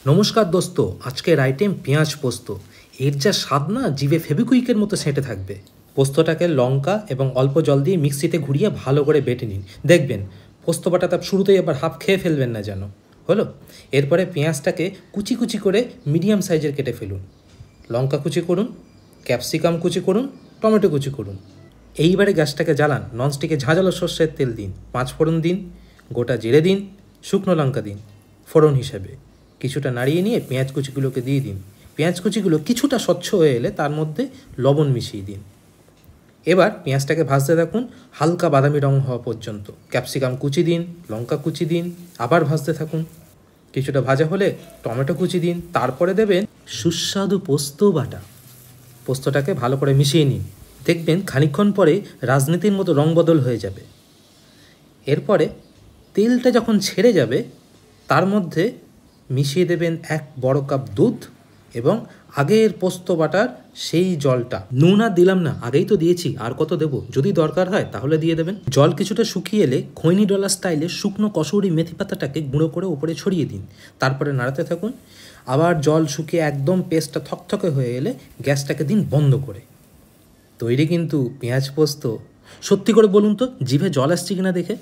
নমস্কার দোস্ত, আজকের আইটেম পেঁয়াজ পোস্ত। এর যা স্বাদ না, জিভে ফেবিকুইকের মতো সেঁটে থাকবে। পোস্তটাকে লঙ্কা এবং অল্প জল দিয়ে মিক্সিতে ঘুরিয়ে ভালো করে বেটে নিন। দেখবেন পোস্ত বাটাটা শুরুতেই আবার হাফ খেয়ে ফেলবেন না যেন। হলো, এরপরে পেঁয়াজটাকে কুচি কুচি করে মিডিয়াম সাইজের কেটে ফেলুন। লঙ্কা কুচি করুন, ক্যাপসিকাম কুচি করুন, টমেটো কুচি করুন। এইবারে গ্যাসটাকে জ্বালান, ননস্টিকে ঝাঁঝালো সর্ষের তেল দিন, 5 ফোড়ন দিন, গোটা জিরে দিন, শুকনো লঙ্কা দিন ফোড়ন হিসেবে। কিছুটা নাড়িয়ে নিয়ে পেঁয়াজ কুচিগুলোকে দিয়ে দিন। পেঁয়াজ কুচিগুলো কিছুটা স্বচ্ছ হয়ে এলে তার মধ্যে লবণ মিশিয়ে দিন। এবার পেঁয়াজটাকে ভাজতে থাকুন হালকা বাদামি রং হওয়া পর্যন্ত। ক্যাপসিকাম কুচি দিন, লঙ্কা কুচি দিন, আবার ভাজতে থাকুন। কিছুটা ভাজা হলে টমেটো কুচি দিন, তারপরে দেবেন সুস্বাদু পোস্ত বাটা। পোস্তটাকে ভালো করে মিশিয়ে নিন। দেখবেন খানিকক্ষণ পরে রাজনীতির মতো রং বদল হয়ে যাবে। এরপরে তেলটা যখন ছেড়ে যাবে তার মধ্যে মিশিয়ে দেবেন 1 বড় কাপ দুধ এবং আগের পোস্ত বাটার সেই জলটা। নুন আর দিলাম না, আগেই তো দিয়েছি, আর কত দেব, যদি দরকার হয় তাহলে দিয়ে দেবেন। জল কিছুটা শুকিয়ে এলে খৈনি ডলা স্টাইলে শুকনো কসুরি মেথি পাতাটাকে গুঁড়ো করে উপরে ছড়িয়ে দিন। তারপরে নাড়াতে থাকুন। আবার জল শুকিয়ে একদম পেস্টটা থকথকে হয়ে এলে গ্যাসটাকে দিন বন্ধ করে। তৈরি কিন্তু পেঁয়াজ পোস্ত। সত্যি করে বলুন তো, জিভে জল আসছে কিনা দেখে।